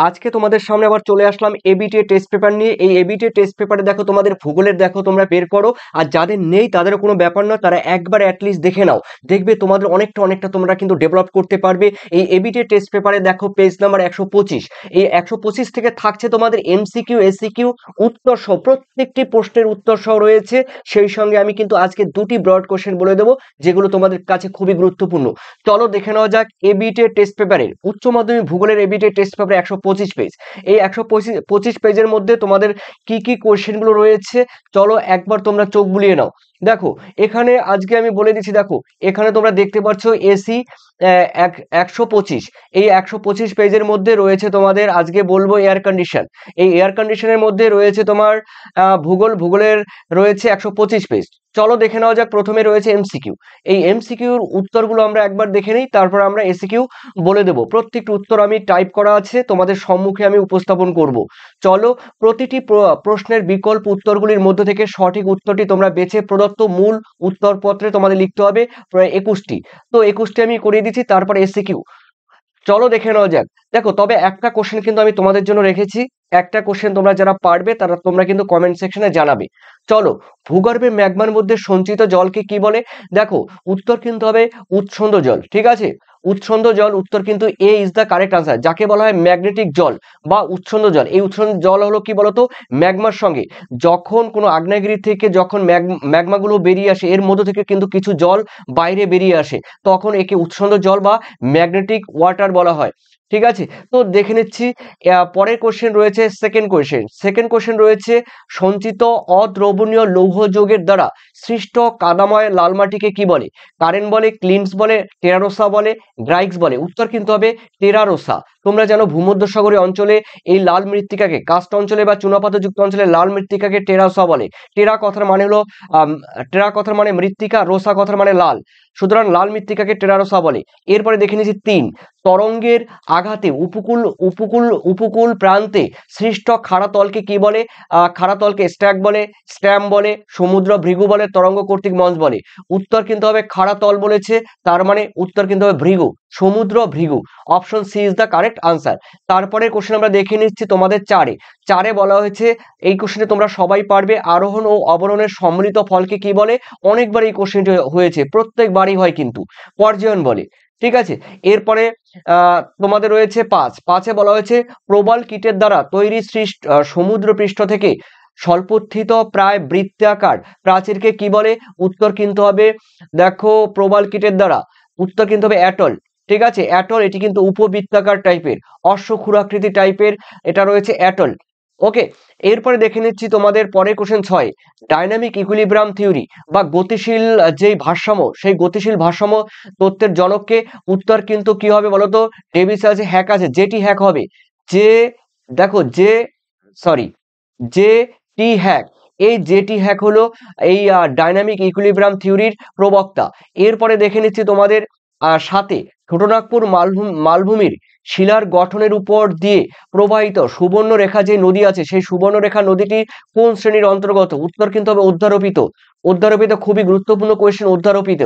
আজকে তোমাদের সামনে আবার চলে আসলাম এবিটিএ টেস্ট পেপার নিয়ে। এই এবিটিএ টেস্ট পেপারে দেখো তোমাদের ভূগোলের দেখো তোমরা বের করো, আর যাদের নেই তাদেরও কোনো ব্যাপার নয়, তারা একবার অ্যাটলিস্ট দেখে নাও, দেখবে তোমাদের অনেকটা তোমরা কিন্তু ডেভেলপ করতে পারবে। এই এবিটিএ টেস্ট পেপারে দেখো পেজ নাম্বার 125, এই 125 থেকে থাকছে তোমাদের এমসিকিউ এসিকিউ উত্তর সহ, প্রত্যেকটি প্রশ্নের উত্তর সহ রয়েছে। সেই সঙ্গে আমি কিন্তু আজকে দুটি ব্রড কোশ্চেন বলে দেবো যেগুলো তোমাদের কাছে খুবই গুরুত্বপূর্ণ। চলো দেখে নেওয়া যাক এবিটিএ টেস্ট পেপারের উচ্চ মাধ্যমিক ভূগোলের এবিটিএ টেস্ট পেপার 125 পেজ। এই 125 পেজের মধ্যে তোমাদের কি কি কোশ্চেনগুলো রয়েছে চলো একবার তোমরা চোখ বুলিয়ে নাও। দেখো এখানে আজকে আমি বলে দিচ্ছি, দেখো এখানে তোমরা দেখতে পাচ্ছ এসি 125, এই 125 পেজের মধ্যে রয়েছে তোমাদের আজকে বলবো এয়ার কন্ডিশন। এই এয়ার কন্ডিশনের মধ্যে রয়েছে তোমার ভূগোলের রয়েছে 125 পেজ। চলো দেখে নেওয়া যাক। প্রথমে রয়েছে এমসিকিউ। এই এমসিকিউর উত্তরগুলো আমরা একবার দেখে নিই, তারপর আমরা এসিকিউ বলে দেব। প্রত্যেকটি উত্তর আমি টাইপ করা আছে, তোমাদের সম্মুখে আমি উপস্থাপন করব। চলো প্রতিটি প্রশ্নের বিকল্প উত্তরগুলির মধ্য থেকে সঠিক উত্তরটি তোমরা বেছে প্রদত্ত মূল উত্তরপত্রে তোমাদের লিখতে হবে প্রায় 21টি। তো 21টি আমি করিয়ে দিচ্ছি, তারপর এসিকিউ। চলো দেখে নেওয়া যাক। দেখো তবে একটা কোশ্চেন কিন্তু আমি তোমাদের জন্য রেখেছি, একটা কোশ্চেন তোমরা যারা পারবে তারা তোমরা কিন্তু কমেন্ট সেকশনে জানাবে। চলো, ভূগর্ভে ম্যাগমার মধ্যে সঞ্চিত জলকে কি বলে? দেখো উত্তর কিন্তু হবে উৎসন্দ জল, ঠিক আছে? উৎসন্দ জল উত্তর কিন্তু এ ইজ দ্য কারেক্ট আনসার, যাকে বলা হয় ম্যাগনেটিক জল বা উৎসন্দ জল। এই উৎসন্দ জল হলো কি বলতো, ম্যাগমার সঙ্গে যখন কোনো আগ্নেয়গিরি থেকে যখন ম্যাগমাগুলো বেরিয়ে আসে, এর মধ্য থেকে কিন্তু কিছু জল বাইরে বেরিয়ে আসে, তখন একে উৎসন্দ জল বা ম্যাগনেটিক ওয়াটার বলা হয়, ঠিক আছে? তো দেখে নিচ্ছি পরের কোশ্চেন রয়েছে সেকেন্ড কোশ্চেন রয়েছে সঞ্চিত অদ্রবণীয় লৌহ যৌগের দ্বারা সৃষ্ট কাদাময় লাল মাটিকে কি বলে? কারেন্ট বলে, ক্লিন্স বলে, টেরারোসা বলে, গ্রাইক্স বলে। উত্তর কিন্তু হবে টেরারোসা। তোমরা জানো ভূমধ্যসাগরীয় অঞ্চলে এই লাল মৃত্তিকাকে, কাস্ট অঞ্চলে বা চুনাপাথরযুক্ত অঞ্চলে লাল মৃত্তিকাকে টেরারোসা বলে। টেরা কথার মানে হলো টেরা কথার মানে মৃত্তিকা, রোসা কথার মানে লাল, সুতরাং লাল মৃত্তিকাকে টেরারোসা বলে। এরপরে দেখে নিচ্ছি 3, তরঙ্গের আঘাতে উপকূল উপকূল উপকূল প্রান্তে সৃষ্ট খাড়া তলকে কি বলে? খাড়া তলকে স্ট্যাক বলে, স্ট্যাম বলে, সমুদ্র ভৃগু বলে, তরঙ্গ কর্তৃক মঞ্চ বলে। উত্তর কিন্তু হবে খাড়া তল বলেছে, তার মানে উত্তর কিন্তু হবে ভৃগু, সমুদ্র Bhrigu. Option C is the correct answer. তারপরে কোশ্চেন আমরা দেখে নিচ্ছি তোমাদের 4-এ বলা হয়েছে, এই কোশ্চেনে তোমরা সবাই পারবে, আরোহণ ও অবরোহণের সম্মিলিত ফলকে কি বলে? অনেকবার এই কোশ্চেনটি হয়েছে, প্রত্যেকবারই হয় কিন্তু, পর্যায়ন বলে, ঠিক আছে? এরপরে তোমাদের রয়েছে 5-এ বলা হয়েছে প্রবাল কীটের দ্বারা তৈরি সৃষ্ট সমুদ্র পৃষ্ঠ থেকে স্বল্পোত্থিত প্রায় বৃত্তাকার প্রাচীরকে কি বলে? উত্তর কিন্তু হবে, দেখো প্রবাল কীটের দ্বারা উত্তর কিন্তু হবে অ্যাটল, ঠিক আছে? অ্যাটল, এটি কিন্তু উপবৃত্তাকার টাইপের, অশ্বক্ষুরাকৃতি টাইপের, এটা রয়েছে অ্যাটল। ওকে, এরপরে দেখে নিচ্ছি তোমাদের পরের কোশ্চেন 6, ডাইনামিক ইকুইলিব্রিয়াম থিওরি বা গতিশীল যেই ভারসাম্য, সেই গতিশীল ভারসাম্য তত্ত্বের জনককে? উত্তর কিন্তু কি হবে বলতো? ডেভিস আছে, হ্যাক আছে, যেটি হ্যাক হবে, যে দেখো যে সরি জে টি হ্যাক। এই জেটি হ্যাক হলো এই ডাইনামিক ইকুইলিব্রিয়াম থিওরির প্রবক্তা। এরপরে দেখে নিচ্ছি তোমাদের 7-এ, ছোটনাগপুর মালভূমির শিলার গঠনের উপর দিয়ে প্রবাহিত সুবর্ণরেখা যে নদী আছে, সেই সুবর্ণরেখা নদীটি কোন শ্রেণীর অন্তর্গত? উত্তর কিন্তু হবে অধ্যারোপিত। অধ্যারোপিত খুবই গুরুত্বপূর্ণ কোয়েশ্চেন, অধ্যারোপিত।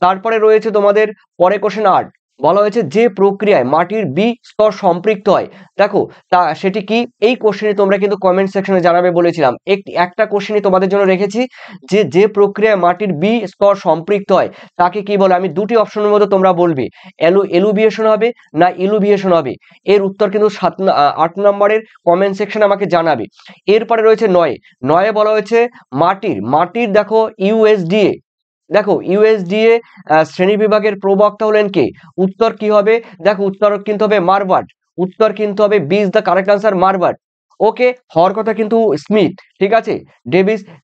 তারপরে রয়েছে তোমাদের পরে কোশ্চেন 8, বলা হয়েছে যে প্রক্রিয়ায় মাটির বি স্তর সম্পৃক্ত হয়, দেখো তা সেটি কি? এই কোশ্চেনে তোমরা কিন্তু কমেন্ট সেকশনে জানাবে বলেছিলাম, একটা কোশ্চেনই তোমাদের জন্য রেখেছি, যে প্রক্রিয়ায় মাটির বি স্তর সম্পৃক্ত হয় তাকে কি বলে? আমি দুটি অপশনের মধ্যে তোমরা বলবে, এলুভিয়েশন হবে না ইলুভিয়েশন হবে। এর উত্তর কিন্তু 8 নম্বরের কমেন্ট সেকশনে আমাকে জানাবে। এরপরে রয়েছে 9-এ বলা হয়েছে মাটির দেখো ইউএসডিএ, দেখো ইউএসডিএ শ্রেণী বিভাগের প্রবক্তা হলেন কে? উত্তর কি হবে? দেখো উত্তর কিন্তু হবে মারবার্ট। উত্তর কিন্তু হবে B is the correct answer, মারবার্ট। ওকে, হওয়ার কথা কিন্তু স্মিথ, ঠিক আছে?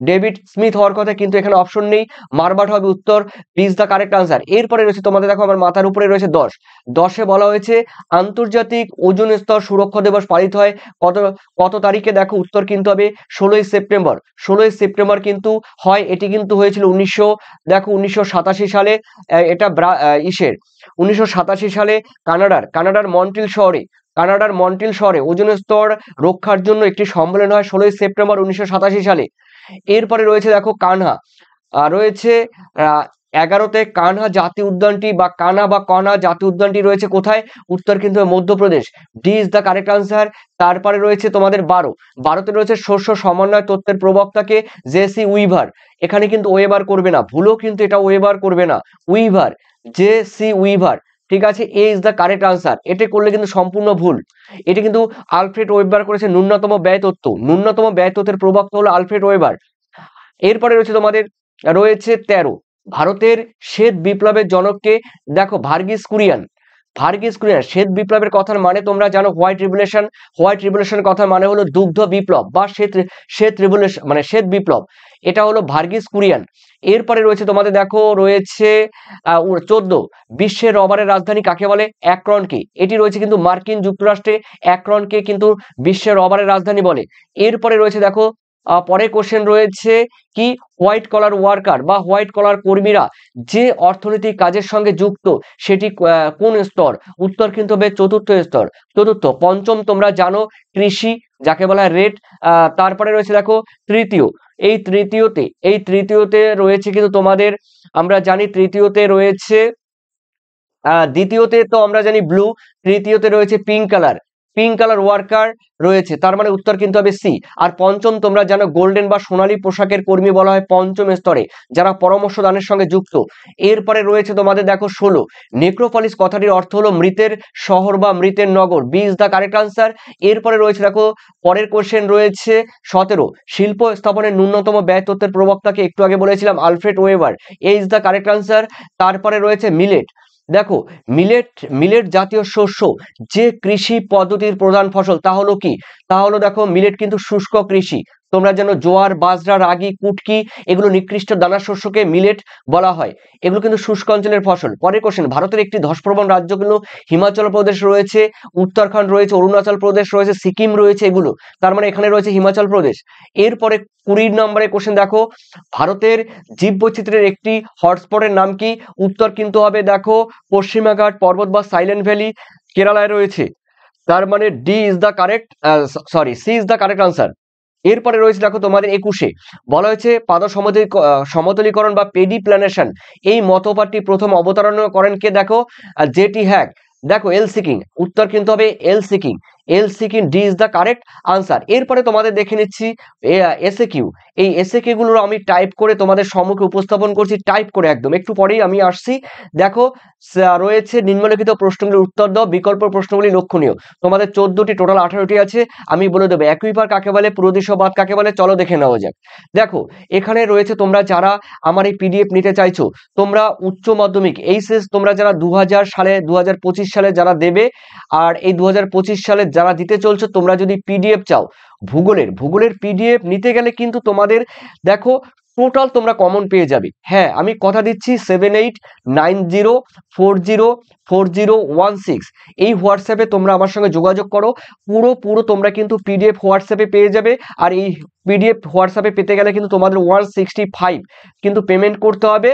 ডেভিড স্মিথ হওয়ার কথা, কিন্তু এখানে অপশন নেই, মারবার্ট হবে উত্তর, B is the correct answer. এরপরে রয়েছে তোমাদের, দেখো আমার মাথার উপরে রয়েছে 10-এ বলা হয়েছে আন্তর্জাতিক ওজোন স্তর সুরক্ষা দিবস পালিত হয় কত কত তারিখে? দেখো উত্তর কিন্তু হবে 16ই সেপ্টেম্বর। 16ই সেপ্টেম্বর কিন্তু হয়, এটি কিন্তু হয়েছিল 1987 সালে। এটা ইসের 1987 সালে কানাডার মন্ট্রিল শহরে ওজোন স্তর রক্ষার জন্য একটি সম্মেলন হয় 16ই সেপ্টেম্বর 1987 সালে। এরপরে রয়েছে দেখো কানহা, রয়েছে 11তে কানহা জাতীয় উদ্যানটি বা কানা বা কনা জাতীয় উদ্যানটি রয়েছে কোথায়? উত্তর কিন্তু Madhya Pradesh. D is the correct answer. তারপরে রয়েছে তোমাদের 12তে রয়েছে শস্য সমন্বয় তত্ত্বের প্রবক্তাকে জেসি উইভার। এখানে কিন্তু ওয়েবার করবে না, ভুলও কিন্তু এটা ওয়েবার করবে না, উইভার, জেসি উইভার। ঠিক আছে, A is the correct answer. এটা করলে কিন্তু সম্পূর্ণ ভুল। এটি কিন্তু আলফ্রেড ওয়েবার করেছে ন্যূনতম ব্যয় তত্ত্ব। ন্যূনতম ব্যয় তত্ত্বের প্রবক্তা হলো আলফ্রেড ওয়েবার। এরপরে রয়েছে তোমাদের রয়েছে 13, ভারতের শ্বেত বিপ্লবের জনককে? দেখো ভার্গিস কুরিয়ান। ভার্গিস কুরিয়ান। শ্বেত বিপ্লবের কথার মানে তোমরা জানো হোয়াইট রিভলিউশন। হোয়াইট রিভলিউশনের কথার মানে হলো দুগ্ধ বিপ্লব বা শ্বেত রিভলিউশন মানে শ্বেত বিপ্লব। এটা হলো ভার্গিস কুরিয়ান। এরপরে রয়েছে তোমাদের দেখো রয়েছে 14, বিশ্বের রবারের রাজধানী কাকে বলে? অ্যাক্রনকে। এটি রয়েছে কিন্তু মার্কিন যুক্তরাষ্ট্রে, অ্যাক্রনকে কিন্তু বিশ্বের রবারের রাজধানী বলে। এরপরে রয়েছে দেখো পরে কোশ্চেন রয়েছে কি, হোয়াইট কলার ওয়ার্কার বা হোয়াইট কলার কর্মীরা যে অর্থনৈতিক কাজের সঙ্গে যুক্ত সেটি কোন স্তর? উত্তর কিন্তু হবে চতুর্থ স্তর। চতুর্থ। পঞ্চম তোমরা জানো কৃষি, যাকে বলা হয় রেট। তারপরে রয়েছে দেখো তৃতীয়। এই তৃতীয়তে রয়েছে কিন্তু তোমাদের আমরা জানি তৃতীয়তে রয়েছে দ্বিতীয়তে তো আমরা জানি ব্লু, তৃতীয়তে রয়েছে পিঙ্ক কালার ওয়ার্কার রয়েছে, তার মানে উত্তর কিন্তু হবে সি। আর পঞ্চম তোমরা জানো গোল্ডেন বা সোনালী পোশাকের কর্মী বলা হয় পঞ্চম স্তরে, যারা পরামর্শ দানের সঙ্গে যুক্ত। এরপরে রয়েছে তোমাদের দেখো 16, নেক্রোপলিস কথাটির অর্থ হলো মৃতের শহর বা মৃতের নগর। B is the correct answer. এরপরে রয়েছে দেখো পরের কোশ্চেন রয়েছে 17, শিল্প স্থাপনের ন্যূনতম ব্যয় তত্ত্বের প্রবক্তাকে? একটু আগে বলেছিলাম Alfred weber. A is the correct answer. তারপরে রয়েছে মিলেট। দেখো মিলেট জাতীয় শস্য যে কৃষি পদ্ধতির প্রধান ফসল তা হলো কি? তা হলো দেখো মিলেট কিন্তু শুষ্ক কৃষি। তোমরা যেন জোয়ার, বাজরা, রাগি, কুটকি এগুলো নিকৃষ্ট দানা শস্যকে মিলেট বলা হয়। এগুলো কিন্তু শুষ্ক অঞ্চলের ফসল। পরের কোশ্চেন, ভারতের একটি ধসপ্রবণ রাজ্য কিন্তু হিমাচল প্রদেশ রয়েছে, উত্তরাখণ্ড রয়েছে, অরুণাচল প্রদেশ রয়েছে, সিকিম রয়েছে এগুলো, তার মানে এখানে রয়েছে হিমাচল প্রদেশ। এরপরে 20 নম্বরের কোশ্চেন দেখো, ভারতের জীববৈচিত্র্যের একটি হটস্পটের নাম কি? উত্তর কিন্তু হবে দেখো পশ্চিমাঘাট পর্বত বা সাইলেন্ট ভ্যালি, কেরালায় রয়েছে, তার মানে D is the correct C is the correct answer. এরপরে রয়েছে দেখো তোমাদের 21, বলা হয়েছে পাদ সমতলীকরণ বা পেডিপ্ল্যানেশন এই মতবাদটি প্রথম অবতারণা করেন কে? দেখো জেটি হ্যাগ। দেখো এল সিকিং, উত্তর কিন্তু হবে L seeking. D is the correct answer. এরপরে তোমাদের দেখে নিচ্ছি এসএ কিউ। এই এসএ কিউ গুলো আমি টাইপ করে তোমাদের সম্মুখে উপস্থাপন করছি, টাইপ করে একদম একটু পরেই আমি আসছি। দেখো রয়েছে নিম্নলিখিত প্রশ্নগুলির উত্তর দাও, বিকল্প প্রশ্নগুলি লক্ষণীয়। তোমাদের 14টি, টোটাল 18টি আছে, আমি বলে দেবো। অ্যাকুইফার কাকে বলে? প্রদেশীয় বাঁধ কাকে বলে? চলো দেখে নেওয়া যাক। দেখো এখানে রয়েছে, তোমরা যারা আমার এই পিডিএফ নিতে চাইছো, তোমরা উচ্চ মাধ্যমিক এইচএস তোমরা যারা 2025 সালে যারা দেবে, আর এই 2025 সালে যারা দিতে চলছো, তোমরা যদি পিডিএফ চাও ভূগোলের পিডিএফ নিতে গেলে কিন্তু তোমাদের দেখো টোটাল তোমরা কমন পেয়ে যাবে। হ্যাঁ আমি কথা দিচ্ছি, 7890404016 এই হোয়াটসঅ্যাপে তোমরা আমার সঙ্গে যোগাযোগ করো। পুরো তোমরা কিন্তু পিডিএফ হোয়াটসঅ্যাপে পেয়ে যাবে। আর এই পিডিএফ হোয়াটসঅ্যাপে পেতে গেলে কিন্তু তোমাদের 165 কিন্তু পেমেন্ট করতে হবে।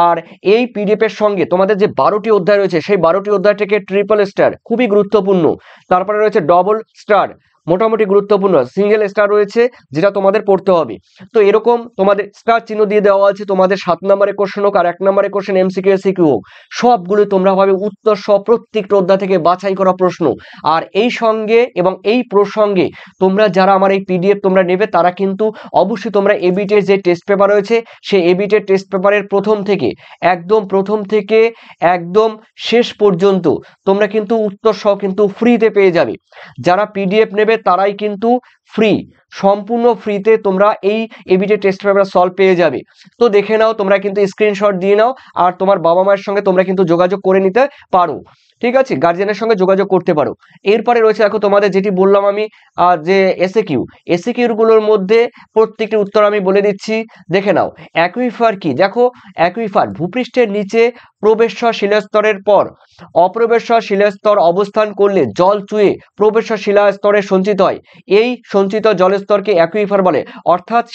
আর এই পিডিএফ এর সঙ্গে তোমাদের যে 12টি অধ্যায় রয়েছে, সেই 12টি অধ্যায় থেকে ট্রিপল স্টার খুবই গুরুত্বপূর্ণ, তারপরে রয়েছে ডবল স্টার মোটামুটি গুরুত্বপূর্ণ, সিঙ্গেল স্টার রয়েছে যেটা তোমাদের পড়তে হবে। তো এরকম তোমাদের স্টার চিহ্ন দিয়ে দেওয়া আছে, তোমাদের 7 নম্বরের কোশ্চেন হোক আর 1 নম্বরের কোশ্চেন এমসিকিউ এসিকিউ হোক, সবগুলো তোমরা পাবে উত্তর সহ প্রত্যেকটা অধ্যায় থেকে বাছাই করা প্রশ্ন। আর এই সঙ্গে এবং এই প্রসঙ্গে তোমরা যারা আমার এই পিডিএফ তোমরা নেবে, তারা কিন্তু অবশ্যই তোমরা এবিটের যে টেস্ট পেপার রয়েছে, সেই এবিটের টেস্ট পেপারের প্রথম থেকে একদম শেষ পর্যন্ত তোমরা কিন্তু উত্তর সহ কিন্তু ফ্রিতে পেয়ে যাবে। যারা পিডিএফ নেবে তারাই কিন্তু ফ্রি, সম্পূর্ণ ফ্রিতে তোমরা এই এবিটের টেস্ট পেপার সলভ পেয়ে যাবে। তো দেখে নাও, তোমরা কিন্তু স্ক্রিনশট দিয়ে নাও, আর তোমার বাবা মায়ের সঙ্গে তোমরা কিন্তু যোগাযোগ করে নিতে পারো। ঠিক আছে, গার্জিয়ানের সঙ্গে যোগাযোগ করতে পারো। এরপরে রয়েছে দেখো তোমাদের যেটি বললাম আমি, যে এসএকিউ গুলোর মধ্যে প্রত্যেকটি উত্তর আমি বলে দিচ্ছি, দেখে নাও। অ্যাকুইফার কি? দেখো অ্যাকুইফার ভূপৃষ্ঠের নিচে প্রবেশর শিলাস্তরের পর অপ্রবেশর শিলাস্তর অবস্থান করলে জল চুয়ে প্রবেশর শিলাস্তরে সঞ্চিত হয়। এই সঞ্চিত জলস্তরকে অ্যাকুইফার বলে। অর্থাৎ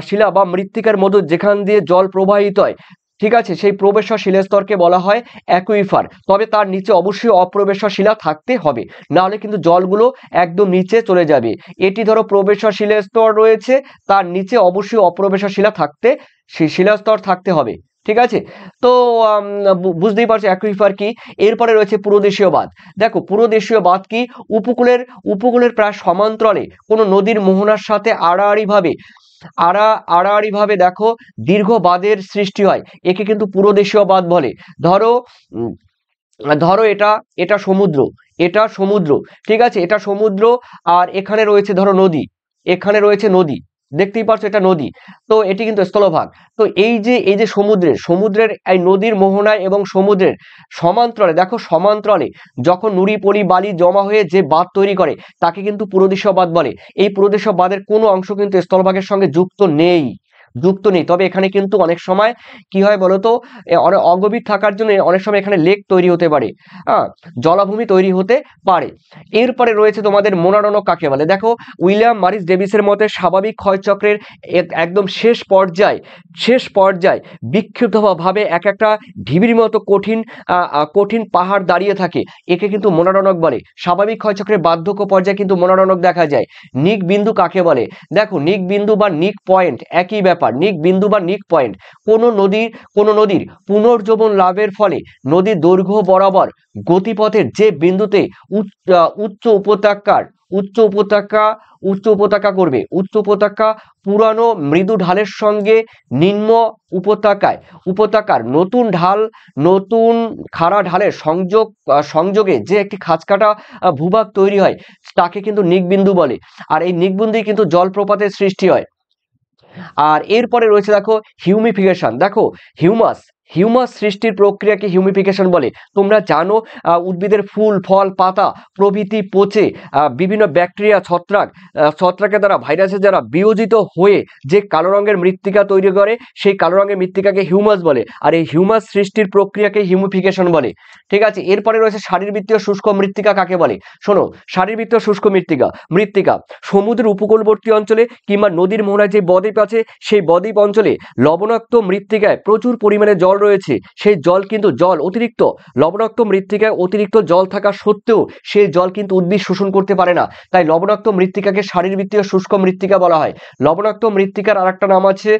শিলা বা মৃত্তিকার মধ্যে যেখান দিয়ে জল প্রবাহিত হয়, ঠিক আছে, সেই প্রবেশর শিলাস্তরকে বলা হয় অ্যাকুইফার। তবে তার নিচে অবশ্যই অপ্রবেশর শিলা থাকতে হবে, না হলে কিন্তু জলগুলো একদম নিচে চলে যাবে। এটি ধরো প্রবেশর শিলাস্তর রয়েছে, তার নিচে অবশ্যই অপ্রবেশর শিলাস্তর থাকতে হবে। ঠিক আছে। তো বুঝতেই পারছো অ্যাকুইফার কি। এরপরে রয়েছে পুরোদেশীয় বাঁধ। দেখো পুরোদেশীয় বাঁধ কি, উপকূলের উপকূলের প্রায় সমান্তরালে কোনো নদীর মোহনার সাথে আড়াআড়ি ভাবে দেখো দীর্ঘ বাঁধের সৃষ্টি হয়, একে কিন্তু পুরোদেশীয় বাঁধ বলে। ধরো উম, ধরো এটা এটা সমুদ্র, এটা সমুদ্র, ঠিক আছে, এটা সমুদ্র, আর এখানে রয়েছে ধরো নদী, এখানে রয়েছে নদী, দেখতেই পাচ্ছ এটা নদী। তো এটি কিন্তু স্থলভাগ। তো এই যে সমুদ্রের এই নদীর মোহনায় এবং সমুদ্রের সমান্তরালে, দেখো সমান্তরালে যখন নুড়ি পলি বালি জমা হয়ে যে বাঁধ তৈরি করে তাকে কিন্তু পুরোদেশীয় বাঁধ বলে। এই পুরোদেশীয় বাঁধের কোনো অংশ কিন্তু স্থলভাগের সঙ্গে যুক্ত নেই, তবে এখানে কিন্তু অনেক সময় কি হয় বলতো, অনেক অগভীর থাকার জন্য অনেক সময় এখানে লেক তৈরি হতে পারে, হ্যাঁ, জলাভূমি তৈরি হতে পারে। এরপরে রয়েছে তোমাদের মোনারণক কাকে বলে। দেখো উইলিয়াম মারিস ডেভিসের মতে স্বাভাবিক ক্ষয়চক্রের একদম শেষ পর্যায়ে বিক্ষিপ্তভাবে এক একটা ঢিবির মতো কঠিন পাহাড় দাঁড়িয়ে থাকে, একে কিন্তু মোনারণক বলে। স্বাভাবিক ক্ষয়চক্রের বার্ধক্য পর্যায়ে কিন্তু মোনারণক দেখা যায়। নিক বিন্দু কাকে বলে। দেখো নিক বিন্দু বা নিক পয়েন্ট একই ব্যাপার, নিক বিন্দু বা নিক পয়েন্ট কোনো নদীর পুনর্জীবন লাভের ফলে নদীর দৈর্ঘ্য বরাবর গতিপথের যে বিন্দুতে উচ্চ উপত্যকা পুরানো মৃদু ঢালের সঙ্গে নিম্ন উপত্যকার নতুন খাড়া ঢালের সংযোগে যে একটি খাঁজকাটা ভূভাগ তৈরি হয় তাকে কিন্তু নিকবিন্দু বলে। আর এই নিকবিন্দুই কিন্তু জলপ্রপাতের সৃষ্টি হয়। আর এরপরে রয়েছে দেখো হিউমিফিকেশন। দেখো হিউমাস সৃষ্টির প্রক্রিয়াকে হিউমিফিকেশন বলে। তোমরা জানো উদ্ভিদের ফুল ফল পাতা প্রভৃতি পচে বিভিন্ন ব্যাকটেরিয়া ছত্রাকের দ্বারা ভাইরাসের দ্বারা বিয়োজিত হয়ে যে কালো রঙের মৃত্তিকা তৈরি করে সেই কালো রঙের মৃত্তিকাকে হিউমাস বলে। আর এই হিউমাস সৃষ্টির প্রক্রিয়াকে হিউমিফিকেশন বলে। ঠিক আছে। এরপরে রয়েছে শারীরবৃত্তীয় শুষ্ক মৃত্তিকা কাকে বলে। শোনো, শারীরবৃত্তীয় শুষ্ক মৃত্তিকা সমুদ্রের উপকূলবর্তী অঞ্চলে কিংবা নদীর মোহনায় যে বদ্বীপ আছে সেই বদ্বীপ অঞ্চলে লবণাক্ত মৃত্তিকায় প্রচুর পরিমাণে জল রয়েছে, সেই অতিরিক্ত লবণাক্ত মৃত্তিকায় অতিরিক্ত জল থাকা সত্ত্বেও সেই জল কিন্তু উদ্ভিদ শোষণ করতে পারে না, তাই লবণাক্ত মৃত্তিকাকে শারীরবৃত্তীয় শুষ্ক মৃত্তিকা বলা হয়। লবণাক্ত মৃত্তিকার আরেকটা নাম আছে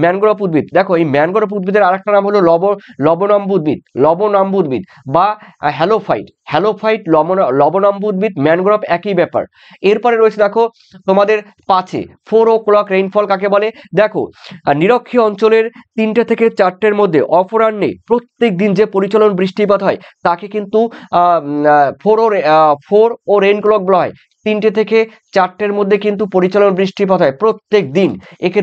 ম্যানগ্রোভ উদ্ভিদ। দেখো এই ম্যানগ্রোভ উদ্ভিদের আরেকটা নাম হলো লবণাম্বু উদ্ভিদ বা হ্যালোফাইট লবণাম্বু উদ্ভিদ ম্যানগ্রোভ একই ব্যাপার। এরপরে রয়েছে দেখো তোমাদের 4 o'clock রেইনফল কাকে বলে। দেখো নিরক্ষীয় অঞ্চলের 3টে থেকে 4টের মধ্যে অপরাহ্নে প্রত্যেক দিন যে পরিচলন বৃষ্টিপাত হয় তাকে কিন্তু 4 ও রেইন ক্লক বলা হয়। 3টে থেকে 4টের মধ্যে কিন্তু পরিচলন বৃষ্টিপাত হয় প্রত্যেক দিন, একে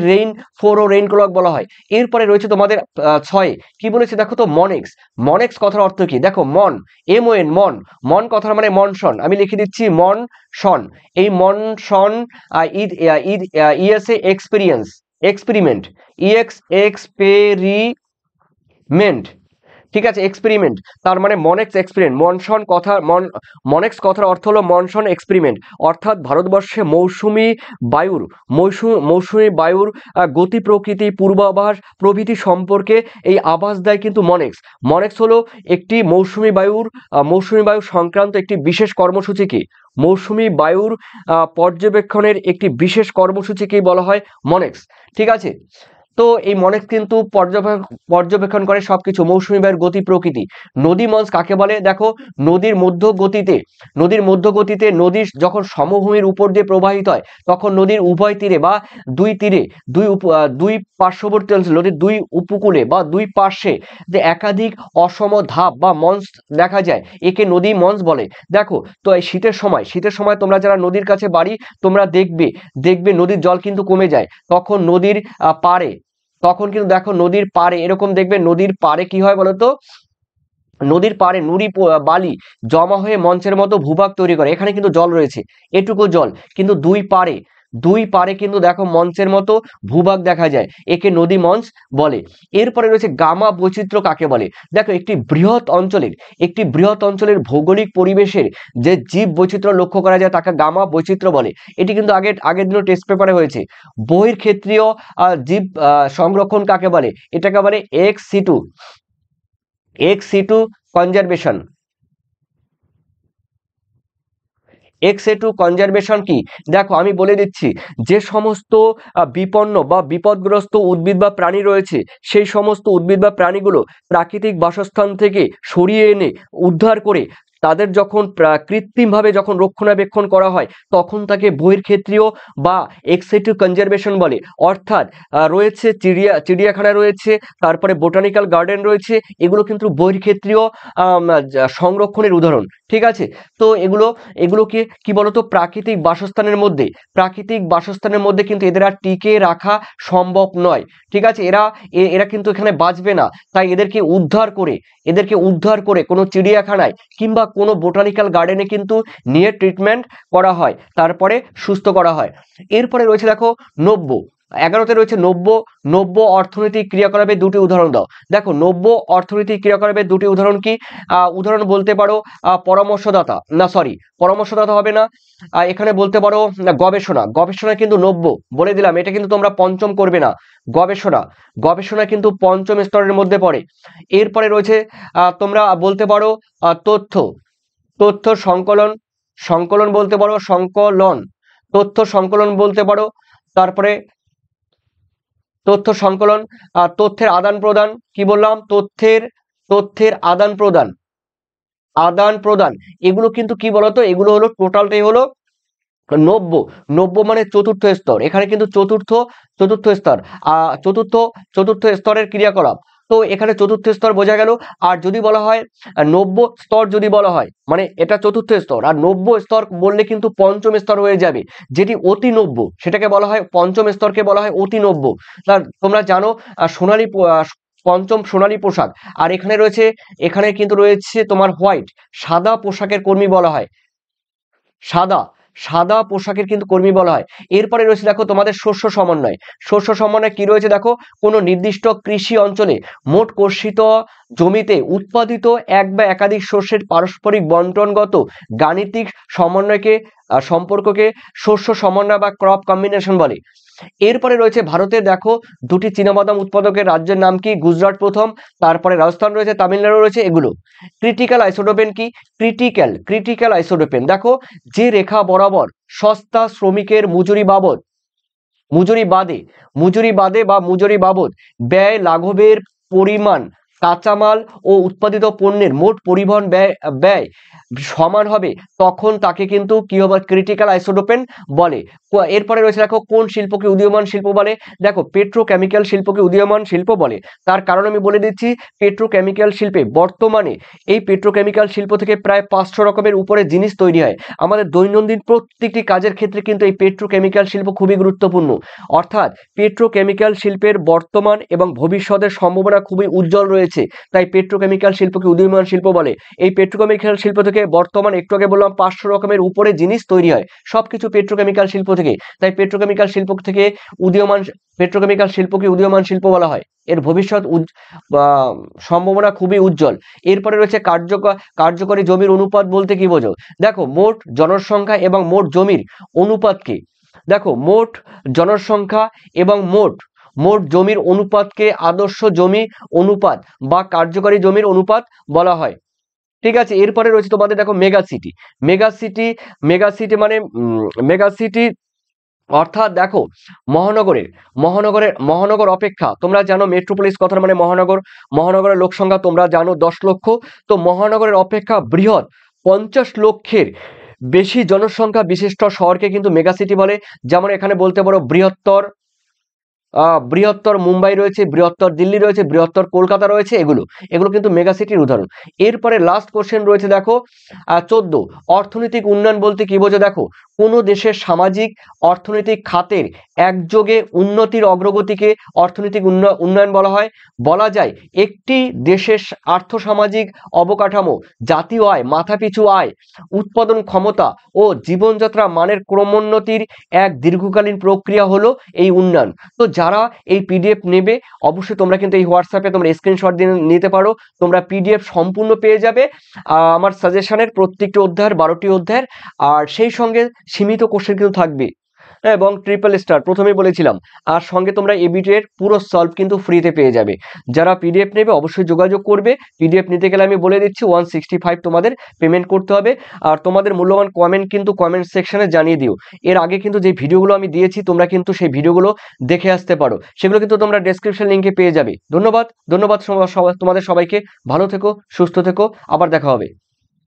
4 ও রেইন ক্লক বলা হয়। এরপরে রয়েছে তোমাদের 6 কি বলেছে দেখো তো, মনেক্স কথার অর্থ কি। দেখো মন কথার মানে মনসন, আমি লিখে দিচ্ছি মনসন। এই মনসন এক্সপেরিমেন্ট ঠিক আছে, এক্সপেরিমেন্ট তার মানে মনেক্স এক্সপেরিমেন্ট। মনেক্স কথার অর্থ হলো মনসন এক্সপেরিমেন্ট, অর্থাৎ ভারতবর্ষে মৌসুমী বায়ুর গতি প্রকৃতি পূর্বাভাস প্রভৃতি সম্পর্কে এই আভাস দেয় কিন্তু মনেক্স হলো একটি মৌসুমী বায়ু সংক্রান্ত একটি বিশেষ কর্মসূচিকে মৌসুমী বায়ুর পর্যবেক্ষণের একটি বিশেষ কর্মসূচিকে বলা হয় মনেক্স। ঠিক আছে। তো এই মনেক্স কিন্তু পর্যবেক্ষণ করে সবকিছু, মৌসুমী বায়ুর গতি প্রকৃতি। নদী মঞ্চ কাকে বলে। দেখো নদীর মধ্যগতিতে নদী যখন সমভূমির উপর দিয়ে প্রবাহিত হয় তখন নদীর উভয় তীরে বা দুই পার্শ্ববর্তী অঞ্চল, নদীর দুই উপকূলে বা দুই পার্শ্বে যে একাধিক অসম ধাপ বা মঞ্চ দেখা যায় একে নদী মঞ্চ বলে। দেখো তো এই শীতের সময় তোমরা যারা নদীর কাছে বাড়ি তোমরা দেখবে নদীর জল কিন্তু কমে যায়, তখন কিন্তু দেখো নদীর পাড়ে এরকম দেখবে, নদীর পাড়ে কি হয় বলতো, নদীর পাড়ে নুড়ি বালি জমা হয়ে মঞ্চের মতো ভূভাগ তৈরি করে, এখানে কিন্তু জল রয়েছে, এটুকু জল, কিন্তু দুই পাড়ে কিন্তু দেখো মঞ্চের মতো ভূভাগ দেখা যায়, একে নদী মঞ্চ বলে। এরপরে রয়েছে গামা বৈচিত্র্য কাকে বলে। দেখো একটি বৃহৎ অঞ্চলের ভৌগোলিক পরিবেশের যে জীব বৈচিত্র্য লক্ষ্য করা যায় তাকে গামা বৈচিত্র্য বলে। এটি কিন্তু আগের দিনও টেস্ট পেপারে হয়েছে। বহির্ক্ষেত্রীয় জীব সংরক্ষণ কাকে বলে, এটাকে বলে ex situ conservation. XA2 conservation কি? দেখো আমি বলে দিচ্ছি, যে সমস্ত বিপন্ন বা বিপদগ্রস্ত উদ্ভিদ বা প্রাণী রয়েছে, সেই সমস্ত উদ্ভিদ বা প্রাণীগুলো প্রাকৃতিক বাসস্থান থেকে সরিয়ে এনে উদ্ধার করে তাদের যখন কৃত্রিমভাবে যখন রক্ষণাবেক্ষণ করা হয়, তখন তাকে বহির্ক্ষেত্রীয় বা এক্সেটিভ কনজারভেশন বলে। অর্থাৎ রয়েছে চিড়িয়াখানা রয়েছে, তারপরে বোটানিক্যাল গার্ডেন রয়েছে, এগুলো কিন্তু বহির্ক্ষেত্রীয় সংরক্ষণের উদাহরণ। ঠিক আছে, তো এগুলোকে কি বলতো, প্রাকৃতিক বাসস্থানের মধ্যে কিন্তু এদের আর টিকে রাখা সম্ভব নয়। ঠিক আছে, এরা কিন্তু এখানে বাঁচবে না, তাই এদেরকে উদ্ধার করে কোনো চিড়িয়াখানায় কিংবা কোনো বোটানিক্যাল গার্ডেনে কিন্তু নিয়ে ট্রিটমেন্ট করা হয়, তারপরে সুস্থ করা হয়। এরপরে রয়েছে দেখো নব্য। 11তে রয়েছে নব্য অর্থনৈতিক ক্রিয়াকলাপের দুটি উদাহরণ দাও। দেখো নব্য অর্থনৈতিক ক্রিয়াকলাপের দুটি উদাহরণ কি? উদাহরণ বলতে পারো পরামর্শদাতা হবে না, এখানে বলতে পারো গবেষণা কিন্তু নব্য, বলে দিলাম এটা কিন্তু তোমরা পঞ্চম করবে না। গবেষণা কিন্তু পঞ্চম স্তরের মধ্যে পড়ে। এরপরে রয়েছে তোমরা বলতে পারো তথ্য সংকলন বলতে পারো, তথ্য সংকলন বলতে পারো। তারপরে তথ্য সংকলন, তথ্যের আদান প্রদান, কি বললাম, তথ্যের আদান প্রদান, এগুলো কিন্তু কি বলতো, এগুলো হলো টোটালটাই হলো নব্য মানে চতুর্থ স্তর। এখানে কিন্তু চতুর্থ স্তর, চতুর্থ স্তরের ক্রিয়াকলাপ। তো এখানে চতুর্থ স্তর বোঝা গেল। আর যদি বলা হয় নব্য স্তর, যদি বলা হয় মানে এটা চতুর্থ স্তর, আর নব্য স্তর বললে কিন্তু পঞ্চম স্তর হয়ে যাবে, যেটি অতি নব্য, সেটাকে বলা হয় পঞ্চম স্তরকে বলা হয় অতি নব্য। তোমরা জানো পঞ্চম সোনালী পোশাক। আর এখানে কিন্তু রয়েছে তোমার হোয়াইট, সাদা পোশাকের কর্মী বলা হয়, সাদা পোশাকের কিন্তু কর্মী বলা হয়। এরপরে রয়েছে দেখো তোমাদের শস্য সমন্বয় কি রয়েছে দেখো, কোনো নির্দিষ্ট কৃষি অঞ্চলে মোট কর্ষিত জমিতে উৎপাদিত এক বা একাধিক শস্যের পারস্পরিক বন্টনগত গাণিতিক সম্পর্ককে শস্য সমন্বয় বা ক্রপ কম্বিনেশন বলে। এরপরে রয়েছে ভারতের দেখো দুটি চীনাবাদাম উৎপাদকের রাজ্যের নাম কি? গুজরাট প্রথম, তারপরে রাজস্থান রয়েছে, তামিলনাড়ু রয়েছে, এগুলো। ক্রিটিক্যাল আইসোটোপেন কি? ক্রিটিক্যাল আইসোটোপেন দেখো, যে রেখা বরাবর সস্তা শ্রমিকের মজুরি বাবদ ব্যয় লাঘবের পরিমাণ কাঁচামাল ও উৎপাদিত পণ্যের মোট পরিবহন ব্যয় সমান হবে, তখন তাকে কিন্তু কি হবে? ক্রিটিক্যাল আইসোটোপেন বলে। এরপরে রয়েছে দেখো, কোন শিল্পকে উদীয়মান শিল্প বলে? দেখো পেট্রোকেমিক্যাল শিল্পকে উদীয়মান শিল্প বলে। তার কারণ আমি বলে দিচ্ছি, পেট্রোকেমিক্যাল শিল্পে বর্তমানে এই পেট্রোকেমিক্যাল শিল্প থেকে প্রায় 500 রকমের উপরে জিনিস তৈরি হয়। আমাদের দৈনন্দিন প্রত্যেকটি কাজের ক্ষেত্রে কিন্তু এই পেট্রোকেমিক্যাল শিল্প খুবই গুরুত্বপূর্ণ। অর্থাৎ পেট্রোকেমিক্যাল শিল্পের বর্তমান এবং ভবিষ্যতের সম্ভাবনা খুবই উজ্জ্বল রয়েছে, তাই পেট্রোকেমিক্যাল শিল্পকে উদীয়মান শিল্প বলে। এই পেট্রোকেমিক্যাল শিল্প থেকে বর্তমান একটু আগে বললাম 500 রকমের উপরে জিনিস তৈরি হয়, সবকিছু পেট্রোকেমিক্যাল শিল্প থেকে, তাই পেট্রোকেমিক্যাল শিল্পকে উদীয়মান শিল্প বলা হয়। এর ভবিষ্যৎ সম্ভাবনা খুবই উজ্জ্বল। এরপরে রয়েছে কার্যকরী জমির অনুপাত বলতে কি বোঝো? দেখো মোট জনসংখ্যা এবং মোট জমির অনুপাতকে, দেখো মোট জনসংখ্যা এবং মোট জমির অনুপাতকে আদর্শ জমি অনুপাত বা কার্যকরী জমির অনুপাত বলা হয়। ঠিক আছে, এরপরে রয়েছে তোমাদের দেখো মেগাসিটি অর্থাৎ দেখো মহানগর অপেক্ষা, তোমরা জানো মেট্রোপলিস কথার মানে মহানগরের লোক সংখ্যা তোমরা জানো 10 লক্ষ, তো মহানগরের অপেক্ষা বৃহৎ 50 লক্ষের বেশি জনসংখ্যা বিশিষ্ট শহরকে কিন্তু মেগাসিটি বলে। যেমন এখানে বলতে পারো বৃহত্তর মুম্বাই রয়েছে, বৃহত্তর দিল্লি রয়েছে, বৃহত্তর কলকাতা রয়েছে, এগুলো কিন্তু মেগাসিটির উদাহরণ। এরপরে লাস্ট কোশ্চেন রয়েছে দেখো 14, অর্থনৈতিক উন্নয়ন বলতে কি বোঝো? দেখো কোনো দেশের সামাজিক অর্থনৈতিক খাতের একযোগে উন্নতির অগ্রগতিকে অর্থনৈতিক উন্নয়ন বলা হয়। বলা যায় একটি দেশের আর্থসামাজিক অবকাঠামো, জাতীয় আয়, মাথাপিছু আয়, উৎপাদন ক্ষমতা ও জীবনযাত্রা মানের ক্রমোন্নতির এক দীর্ঘকালীন প্রক্রিয়া হলো এই উন্নয়ন। তো যারা এই পিডিএফ নেবে, অবশ্যই তোমরা কিন্তু এই হোয়াটসঅ্যাপে তোমরা স্ক্রিনশট দিয়ে নিতে পারো, তোমরা পিডিএফ সম্পূর্ণ পেয়ে যাবে আমার সাজেশনের প্রত্যেকটি অধ্যায়ের 12টি অধ্যায়ের, আর সেই সঙ্গে সীমিত কোশ্চেন কিন্তু থাকবে। এবং ট্রিপল স্টার প্রথমেই বলেছিলাম। আর সঙ্গে তোমরা এবিটি এর পুরো সলভ কিন্তু ফ্রিতে পেয়ে যাবে। যারা পিডিএফ নেবে অবশ্যই যোগাযোগ করবে। পিডিএফ নিতে গেলে আমি বলে দিচ্ছি 165 তোমাদের পেমেন্ট করতে হবে। আর তোমাদের মূল্যবান কমেন্ট কিন্তু কমেন্ট সেকশনে জানিয়ে দিও। এর আগে কিন্তু যে ভিডিওগুলো আমি দিয়েছি তোমরা কিন্তু সেই ভিডিওগুলো দেখে আসতে পারো, সেগুলো কিন্তু তোমরা ডেসক্রিপশন লিঙ্কে পেয়ে যাবে। ধন্যবাদ, ধন্যবাদ তোমাদের সবাইকে। ভালো থেকো, সুস্থ থেকো, আবার দেখা হবে।